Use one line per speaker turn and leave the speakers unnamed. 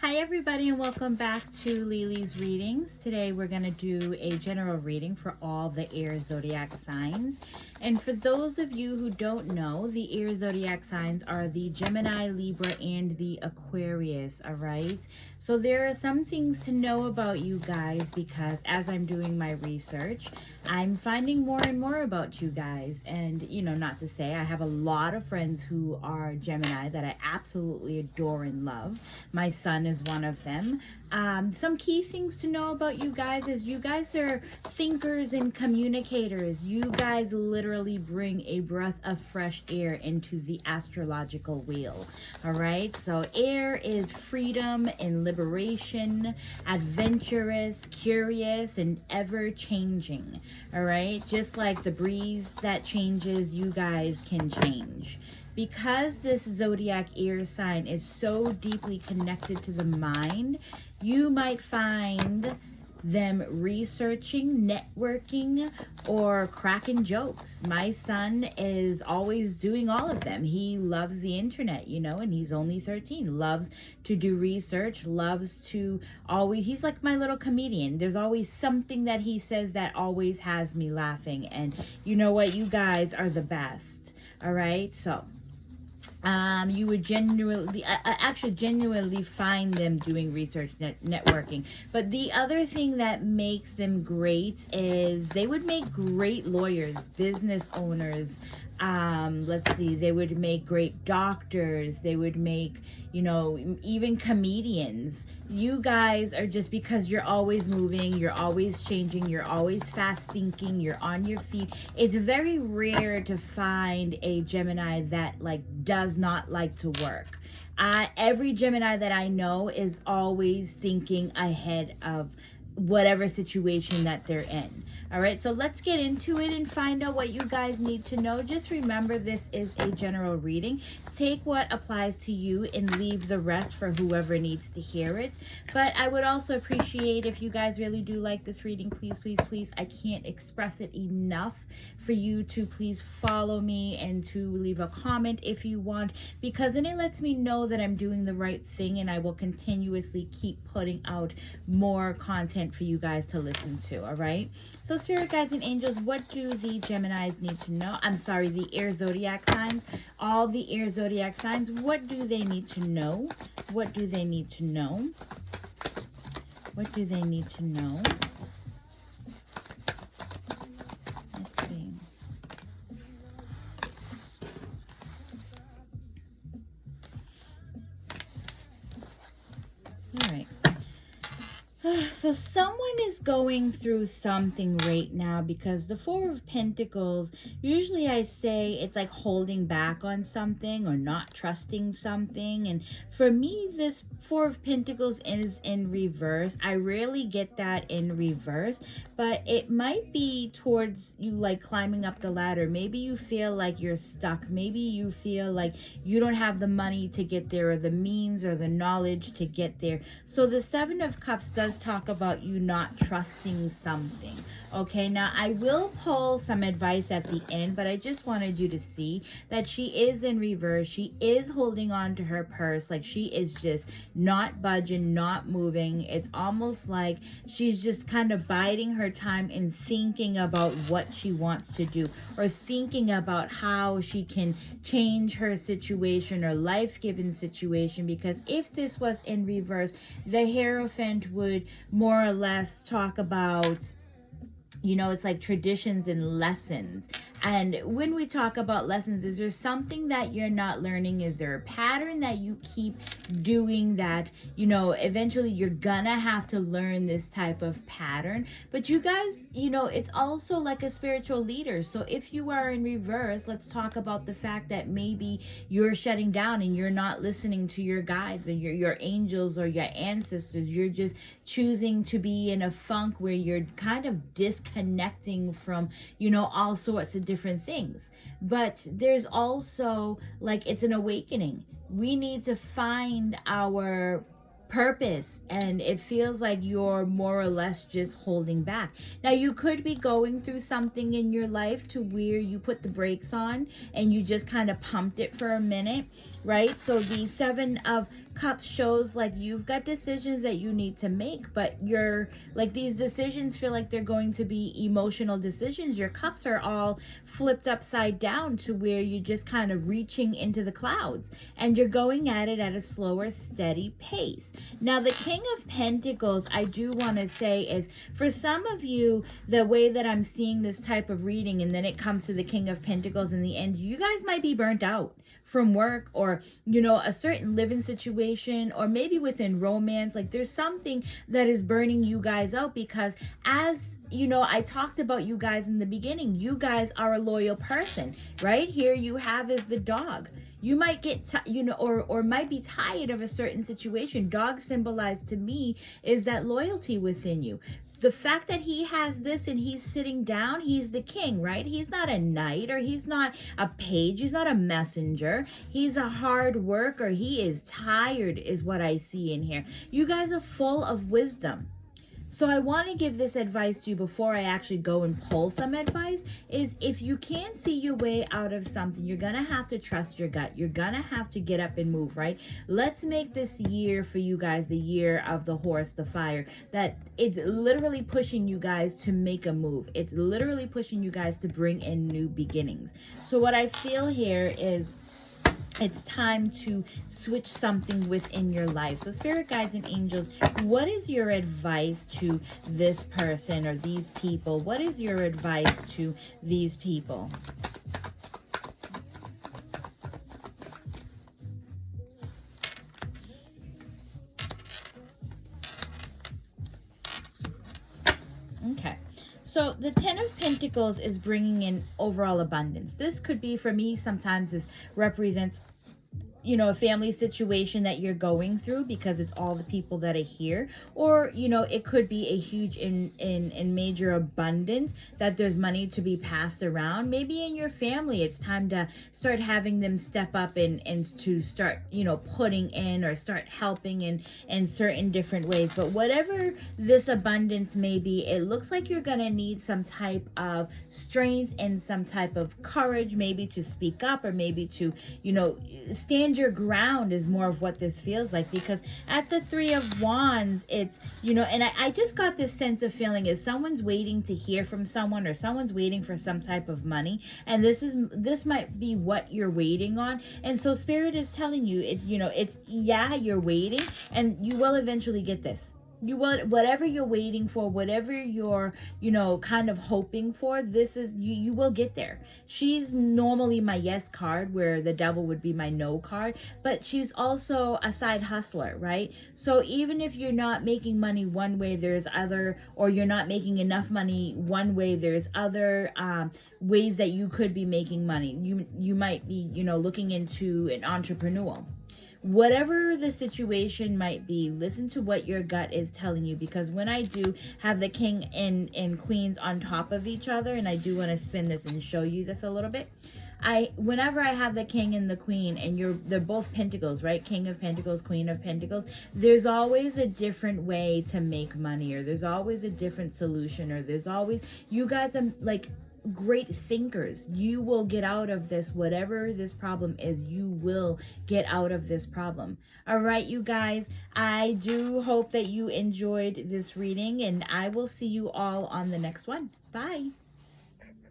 Hi everybody and welcome back to Lily's Readings. Today we're going to do a general reading for all the air zodiac signs. And for those of you who don't know, the air zodiac signs are the Gemini, Libra, and the Aquarius, all right? So there are some things to know about you guys because as I'm doing my research, I'm finding more and more about you guys. And, you know, not to say I have a lot of friends who are Gemini that I absolutely adore and love. My son is one of them. Some key things to know about you guys is you guys are thinkers and communicators. You guys literally bring a breath of fresh air into the astrological wheel. All right, so air is freedom and liberation, adventurous, curious, and ever changing. All right, just like the breeze that changes, you guys can change. Because this zodiac air sign is so deeply connected to the mind, you might find them researching, networking, or cracking jokes. My son is always doing all of them. He loves the internet, you know, and he's only 13. Loves to do research, loves to always, he's like my little comedian. There's always something that he says that always has me laughing. And you know what? You guys are the best. All right, so you would genuinely find them doing research, networking. But the other thing that makes them great is they would make great lawyers, business owners. Let's see, they would make great doctors. They would make, you know, even comedians. You guys are just because you're always moving, you're always changing, you're always fast thinking, you're on your feet. It's very rare to find a Gemini that like does not like to work. Every Gemini that I know is always thinking ahead of whatever situation that they're in. All right, so let's get into it and find out what you guys need to know. Just remember, this is a general reading. Take what applies to you and leave the rest for whoever needs to hear it. But I would also appreciate if you guys really do like this reading, please, please, please, I can't express it enough for you to please follow me and to leave a comment if you want, because then it lets me know that I'm doing the right thing and I will continuously keep putting out more content for you guys to listen to. All right, so spirit guides and angels, what do the Geminis need to know? I'm sorry, the air zodiac signs, all the air zodiac signs, what do they need to know? What do they need to know? What do they need to know? Let's see. All right. So someone is going through something right now because the Four of Pentacles, usually I say it's like holding back on something or not trusting something. And for me, this Four of Pentacles is in reverse. I rarely get that in reverse, but it might be towards you like climbing up the ladder. Maybe you feel like you're stuck. Maybe you feel like you don't have the money to get there or the means or the knowledge to get there. So the Seven of Cups does talk about you not trusting something. Okay, now I will pull some advice at the end, but I just wanted you to see that she is in reverse. She is holding on to her purse, like she is just not budging, not moving. It's almost like she's just kind of biding her time and thinking about what she wants to do or thinking about how she can change her situation or life-given situation, because if this was in reverse, the Hierophant would more or less talk about, you know, it's like traditions and lessons. And when we talk about lessons, is there something that you're not learning? Is there a pattern that you keep doing that, you know, eventually you're gonna have to learn this type of pattern? But you guys, you know, it's also like a spiritual leader. So if you are in reverse, let's talk about the fact that maybe you're shutting down and you're not listening to your guides or your angels or your ancestors. You're just choosing to be in a funk where you're kind of disconnecting from, you know, all sorts of different things. But there's also like, it's an awakening. We need to find our purpose, and it feels like you're more or less just holding back. Now, you could be going through something in your life to where you put the brakes on and you just kind of pumped it for a minute, right? So the Seven of Cups shows like you've got decisions that you need to make, but you're like, these decisions feel like they're going to be emotional decisions. Your cups are all flipped upside down to where you're just kind of reaching into the clouds, and you're going at it at a slower, steady pace. Now, the King of Pentacles, I do want to say, is for some of you, the way that I'm seeing this type of reading, and then it comes to the King of Pentacles in the end, you guys might be burnt out from work, or, you know, a certain living situation, or maybe within romance. Like, there's something that is burning you guys out, because as you know, I talked about you guys in the beginning. You guys are a loyal person, right? Here you have is the dog. You might get, you know, or might be tired of a certain situation. Dog symbolized to me is that loyalty within you. The fact that he has this and he's sitting down, he's the king, right? He's not a knight, or he's not a page. He's not a messenger. He's a hard worker. He is tired is what I see in here. You guys are full of wisdom. So I want to give this advice to you before I actually go and pull some advice, is if you can't see your way out of something, you're going to have to trust your gut. You're going to have to get up and move, right? Let's make this year for you guys the year of the horse, the fire, that it's literally pushing you guys to make a move. It's literally pushing you guys to bring in new beginnings. So what I feel here is it's time to switch something within your life. So spirit guides and angels, what is your advice to this person or these people? What is your advice to these people? Okay. So the Ten of Pentacles is bringing in overall abundance. This could be, for me, sometimes this represents, you know, a family situation that you're going through because it's all the people that are here. Or, you know, it could be a huge in major abundance that there's money to be passed around. Maybe in your family, it's time to start having them step up and to start, you know, putting in or start helping in certain different ways. But whatever this abundance may be, it looks like you're going to need some type of strength and some type of courage, maybe to speak up, or maybe to, you know, stand your ground is more of what this feels like. Because at the Three of Wands, it's, you know, and I just got this sense of feeling is someone's waiting to hear from someone, or someone's waiting for some type of money, and this might be what you're waiting on. And so spirit is telling you, it, you know, it's, yeah, you're waiting, and you will eventually get this. You will, whatever you're waiting for, whatever you're, you know, kind of hoping for, this is, you will get there. She's normally my yes card, where the devil would be my no card, but she's also a side hustler, right? So even if you're not making money one way, there's other, or you're not making enough money one way, there's other ways that you could be making money. You might be, you know, looking into an entrepreneurial. Whatever the situation might be, listen to what your gut is telling you. Because when I do have the king and queens on top of each other, and I do want to spin this and show you this a little bit, whenever I have the king and the queen, and they're both pentacles, right? King of Pentacles, Queen of Pentacles, there's always a different way to make money, or there's always a different solution, or there's always, you guys are like great thinkers. You will get out of this, whatever this problem is, you will get out of this problem. All right, you guys, I do hope that you enjoyed this reading, and I will see you all on the next one. Bye.